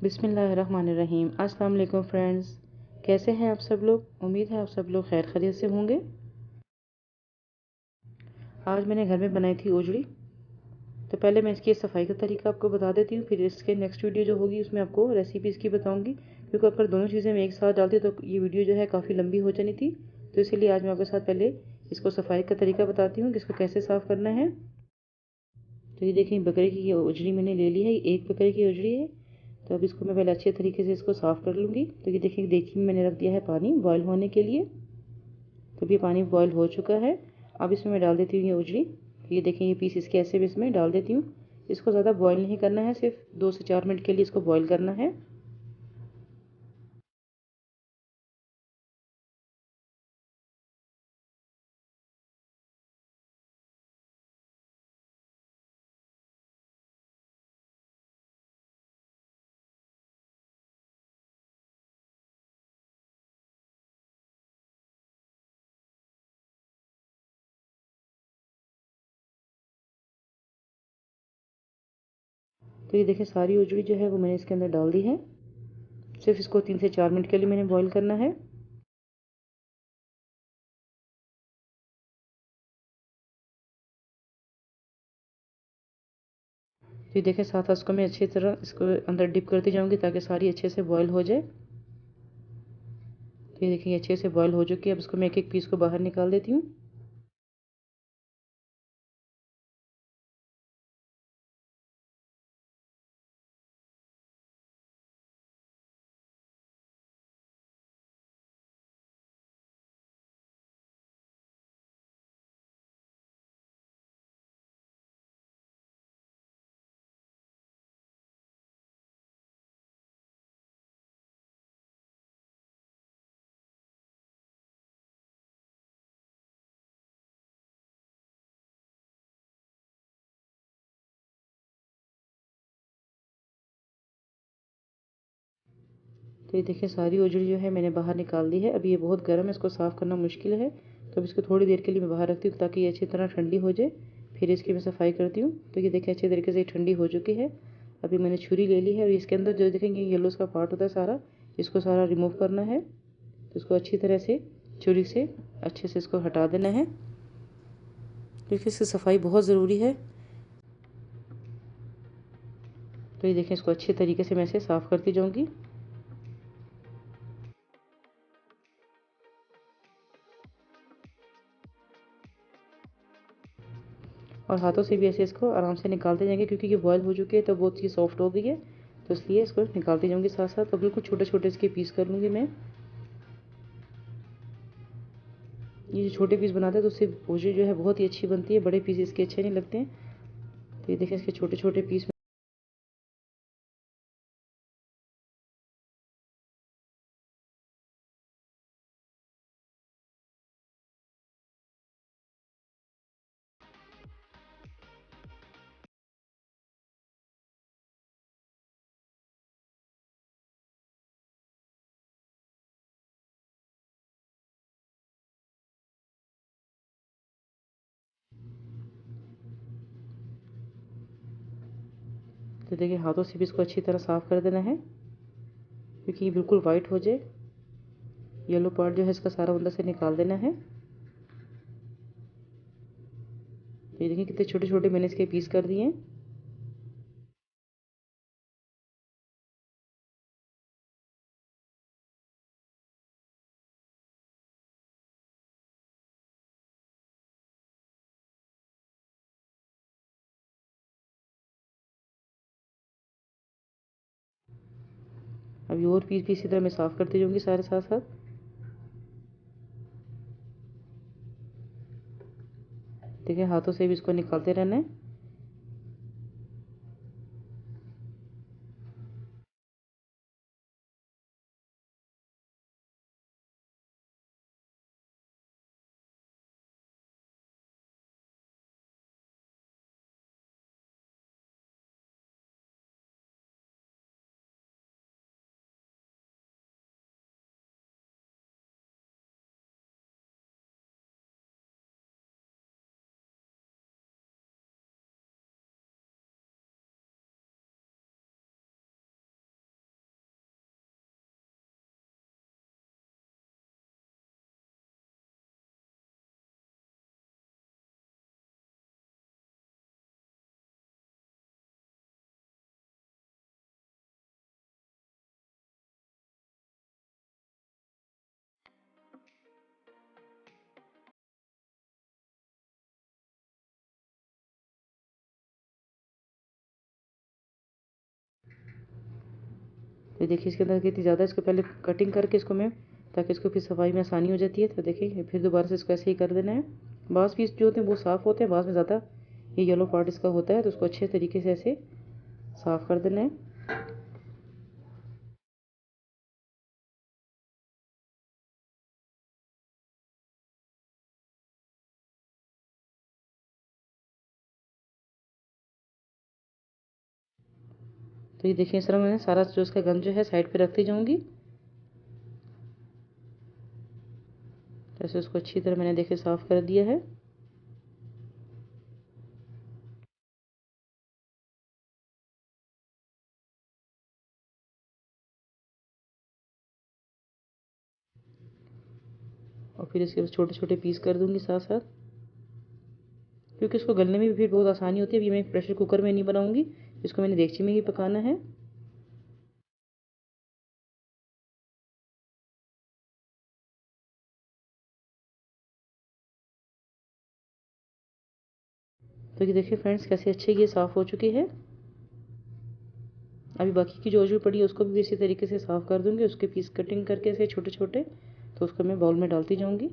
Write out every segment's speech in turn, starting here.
बिस्मिल्लाहिर्रहमानिर्रहीम। अस्सलाम वालेकुम फ्रेंड्स, कैसे हैं आप सब लोग। उम्मीद है आप सब लोग खैर खैरियत से होंगे। आज मैंने घर में बनाई थी ओजड़ी। तो पहले मैं इसकी सफ़ाई का तरीका आपको बता देती हूँ, फिर इसके नेक्स्ट वीडियो जो होगी उसमें आपको रेसिपी इसकी बताऊँगी, क्योंकि अगर दोनों चीज़ें मैं एक साथ डालती तो ये वीडियो जो है काफ़ी लंबी हो जानी थी। तो इसीलिए आज मैं आपके साथ पहले इसको सफ़ाई का तरीका बताती हूँ कि इसको कैसे साफ़ करना है। तो ये देखें, बकरे की ये ओजड़ी मैंने ले ली है, एक बकरे की ओजड़ी है। तो अब इसको मैं पहले अच्छे तरीके से इसको साफ़ कर लूँगी। तो ये देखिए, देखिए मैंने रख दिया है पानी बॉयल होने के लिए। तो ये पानी बॉयल हो चुका है। अब इसमें मैं डाल देती हूँ ये ओजड़ी। ये देखें, ये पीस इसके ऐसे भी इसमें डाल देती हूँ। इसको ज़्यादा बॉयल नहीं करना है, सिर्फ 2 से 4 मिनट के लिए इसको बॉयल करना है। तो ये देखें, सारी ओजड़ी जो है वो मैंने इसके अंदर डाल दी है। सिर्फ इसको 3 से 4 मिनट के लिए मैंने बॉयल करना है। तो ये देखें, साथ साथ इसको मैं अच्छी तरह इसको अंदर डिप करती जाऊँगी ताकि सारी अच्छे से बॉयल हो जाए। तो ये देखिए, अच्छे से बॉयल हो चुकी है। अब इसको मैं एक एक पीस को बाहर निकाल देती हूँ। तो ये देखिए, सारी ओजड़ी जो है मैंने बाहर निकाल दी है। अभी ये बहुत गर्म है, इसको साफ़ करना मुश्किल है। तो अब इसको थोड़ी देर के लिए मैं बाहर रखती हूँ ताकि ये अच्छी तरह ठंडी हो जाए। फिर इसकी मैं सफाई करती हूँ। तो ये देखिए, अच्छे तरीके से ठंडी हो चुकी है। अभी मैंने छुरी ले ली है और इसके अंदर जो देखेंगे येलो का पार्ट होता है सारा, इसको सारा रिमूव करना है। तो इसको अच्छी तरह से छुरी से अच्छे से इसको हटा देना है, क्योंकि इसकी सफाई बहुत ज़रूरी है। तो ये देखें, इसको अच्छे तरीके से मैं इसे साफ़ करती जाऊँगी। और हाथों से भी ऐसे इसको आराम से निकालते जाएंगे, क्योंकि ये बॉयल हो चुकी है तो बहुत ही सॉफ्ट हो गई है। तो इसलिए इसको निकालती जाऊँगी साथ साथ। तो बिल्कुल छोटे छोटे इसके पीस कर लूँगी मैं। ये जो छोटे पीस बनाते हैं तो उससे भुजी जो है बहुत ही अच्छी बनती है, बड़े पीस इसके अच्छे नहीं लगते हैं। तो ये देखें, इसके छोटे छोटे पीस तो देखिए, हाथों से भी इसको अच्छी तरह साफ़ कर देना है, क्योंकि ये बिल्कुल वाइट हो जाए। येलो पार्ट जो है इसका सारा अंदर से निकाल देना है। तो ये देखिए, कितने छोटे छोटे मैंने इसके पीस कर दिए हैं। अभी और पीस भी इसी तरह मैं साफ़ करती जाऊँगी सारे साथ साथ। देखिए, हाथों से भी इसको निकालते रहना है। तो देखिए इसके अंदर कितनी ज़्यादा, इसको पहले कटिंग करके इसको मैं, ताकि इसको फिर सफाई में आसानी हो जाती है। तो देखिए फिर दोबारा से इसको ऐसे ही कर देना है। बास पीस जो होते हैं वो साफ़ होते हैं, बास में ज़्यादा ये येलो पार्ट इसका होता है, तो उसको अच्छे तरीके से ऐसे साफ़ कर देना है। तो ये देखिए इस तरह मैं सारा जो इसका गंद जो है साइड पे रखती जाऊंगी। जैसे उसको अच्छी तरह मैंने देखिए साफ़ कर दिया है। और फिर इसके छोटे छोटे पीस कर दूंगी साथ साथ, क्योंकि इसको गलने में भी फिर बहुत आसानी होती है। अभी मैं प्रेशर कुकर में नहीं बनाऊंगी, इसको मैंने देगची में ही पकाना है। तो ये देखिए फ्रेंड्स कैसे अच्छे ये साफ़ हो चुकी है। अभी बाकी की जो ओजड़ी पड़ी है उसको भी इसी तरीके से साफ़ कर दूंगी, उसके पीस कटिंग करके ऐसे छोटे छोटे, तो उसको मैं बाउल में डालती जाऊंगी।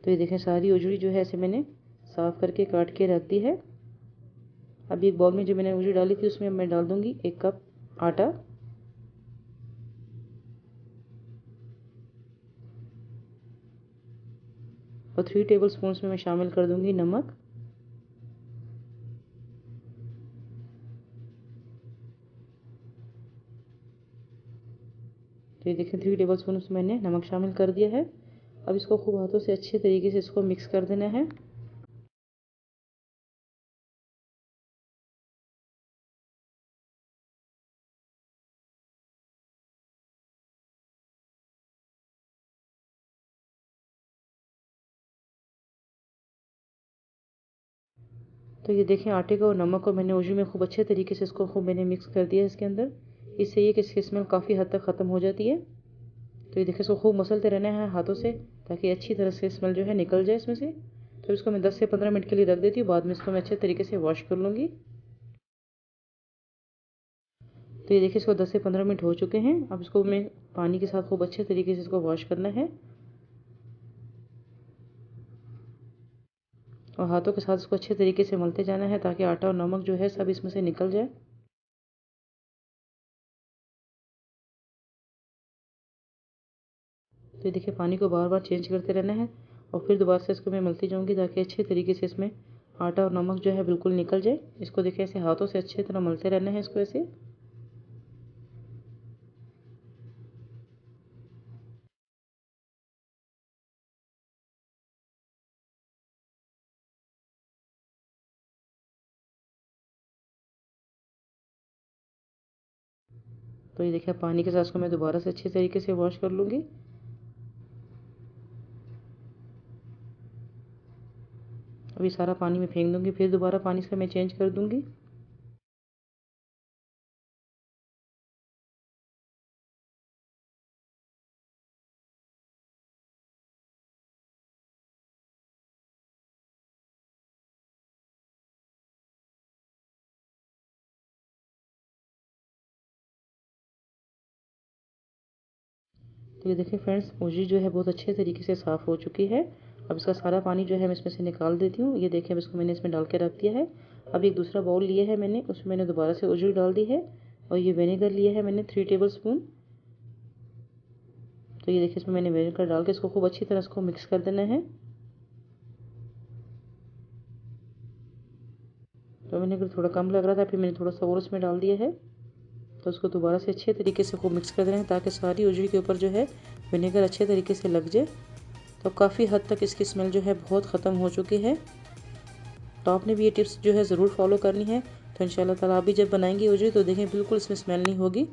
तो ये देखें सारी ओजड़ी जो है ऐसे मैंने साफ़ करके काट के रख दी है। अभी एक बाउल में जो मैंने ओजड़ी डाली थी उसमें मैं डाल दूंगी 1 कप आटा, और 3 टेबल स्पून में मैं शामिल कर दूंगी नमक। तो ये देखें 3 टेबल स्पून उसमें मैंने नमक शामिल कर दिया है। अब इसको खूब हाथों से अच्छे तरीके से इसको मिक्स कर देना है। तो ये देखें आटे को और नमक को मैंने ओजड़ी में खूब अच्छे तरीके से इसको खूब मैंने मिक्स कर दिया है इसके अंदर। इससे ये कि इसकी स्मेल काफ़ी हद तक ख़त्म हो जाती है। तो ये देखिए इसको खूब मसलते रहना है हाथों से, ताकि अच्छी तरह से स्मेल जो है निकल जाए इसमें से। तो इसको मैं 10 से 15 मिनट के लिए रख देती हूँ, बाद में इसको मैं अच्छे तरीके से वॉश कर लूँगी। तो ये देखिए इसको 10 से 15 मिनट हो चुके हैं। अब इसको मैं पानी के साथ खूब अच्छे तरीके से इसको वॉश करना है, और हाथों के साथ इसको अच्छे तरीके से मलते जाना है, ताकि आटा और नमक जो है सब इसमें से निकल जाए। तो ये देखिए पानी को बार बार चेंज करते रहना है, और फिर दोबारा से इसको मैं मलती जाऊँगी, ताकि अच्छे तरीके से इसमें आटा और नमक जो है बिल्कुल निकल जाए। इसको देखिए ऐसे हाथों से अच्छी तरह मलते रहना है इसको ऐसे। तो ये देखिए पानी के साथ इसको मैं दोबारा से अच्छे तरीके से वॉश कर लूँगी। अभी सारा पानी में फेंक दूँगी, फिर दोबारा पानी इसका मैं चेंज कर दूँगी। तो ये देखिए फ्रेंड्स ओजड़ी जो है बहुत अच्छे तरीके से साफ़ हो चुकी है। अब इसका सारा पानी जो है मैं इसमें से निकाल देती हूँ। ये देखिए अब इसको मैंने इसमें डाल के रख दिया है। अब एक दूसरा बाउल लिया है मैंने, उसमें मैंने दोबारा से ओजड़ी डाल दी है, और ये विनेगर लिया है मैंने 3 टेबल स्पून। तो ये देखिए इसमें मैंने विनेगर डाल के इसको खूब अच्छी तरह इसको मिक्स कर देना है। तो विनेगर थोड़ा कम लग रहा था, फिर मैंने थोड़ा सा और उसमें डाल दिया है। तो उसको दोबारा से अच्छे तरीके से खूब मिक्स कर देना है, ताकि सारी ओजड़ी के ऊपर जो है विनेगर अच्छे तरीके से लग जाए। तो काफ़ी हद तक इसकी स्मेल जो है बहुत ख़त्म हो चुकी है। तो आपने भी ये टिप्स जो है ज़रूर फॉलो करनी है। तो इंशाल्लाह ताला आप भी जब बनाएंगे ओजड़ी तो देखें बिल्कुल इसमें स्मेल नहीं होगी।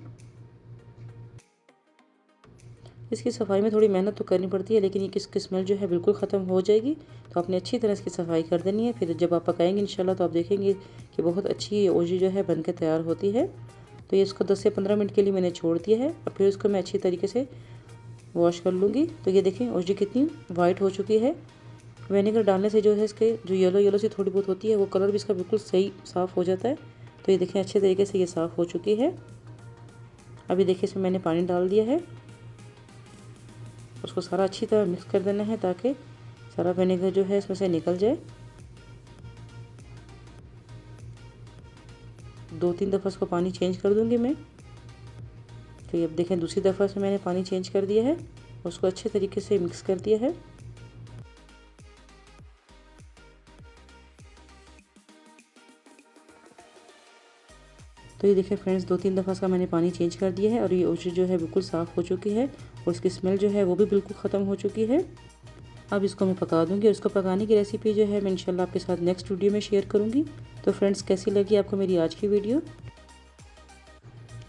इसकी सफाई में थोड़ी मेहनत तो करनी पड़ती है, लेकिन ये इसकी स्मेल जो है बिल्कुल ख़त्म हो जाएगी। तो आपने अच्छी तरह इसकी सफाई कर देनी है। फिर जब आप पकाएंगे इंशाल्लाह तो आप देखेंगे कि बहुत अच्छी ये ओजड़ी जो है बनकर तैयार होती है। तो ये इसको 10 से 15 मिनट के लिए मैंने छोड़ दिया है और फिर इसको मैं अच्छी तरीके से वॉश कर लूँगी। तो ये देखें ओजड़ी कितनी वाइट हो चुकी है। विनेगर डालने से जो है इसके जो येलो येलो सी थोड़ी बहुत होती है वो कलर भी इसका बिल्कुल सही साफ़ हो जाता है। तो ये देखें अच्छे तरीके से ये साफ़ हो चुकी है। अभी देखिए इसमें मैंने पानी डाल दिया है, उसको सारा अच्छी तरह मिक्स कर देना है ताकि सारा विनेगर जो है इसमें से निकल जाए। 2-3 दफ़ा इसको पानी चेंज कर दूंगी मैं। तो ये अब देखें दूसरी दफ़ा से मैंने पानी चेंज कर दिया है, उसको अच्छे तरीके से मिक्स कर दिया है। तो ये देखिए फ्रेंड्स 2-3 दफ़ा इसका मैंने पानी चेंज कर दिया है और ये ओजड़ी जो है बिल्कुल साफ़ हो चुकी है और इसकी स्मेल जो है वो भी बिल्कुल ख़त्म हो चुकी है। अब इसको मैं पका दूंगी और इसको पकाने की रेसिपी जो है मैं इंशाल्लाह आपके साथ नेक्स्ट वीडियो में शेयर करूंगी। तो फ्रेंड्स कैसी लगी आपको मेरी आज की वीडियो?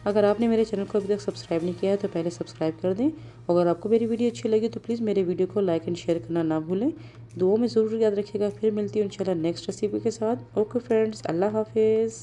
अगर आपने मेरे चैनल को अभी तक सब्सक्राइब नहीं किया है तो पहले सब्सक्राइब कर दें। अगर आपको मेरी वीडियो अच्छी लगी तो प्लीज़ मेरे वीडियो को लाइक एंड शेयर करना ना भूलें। दुआओं में ज़रूर याद रखिएगा। फिर मिलती हूँ इंशाल्लाह नेक्स्ट रेसिपी के साथ। ओके फ्रेंड्स, अल्लाह हाफिज़।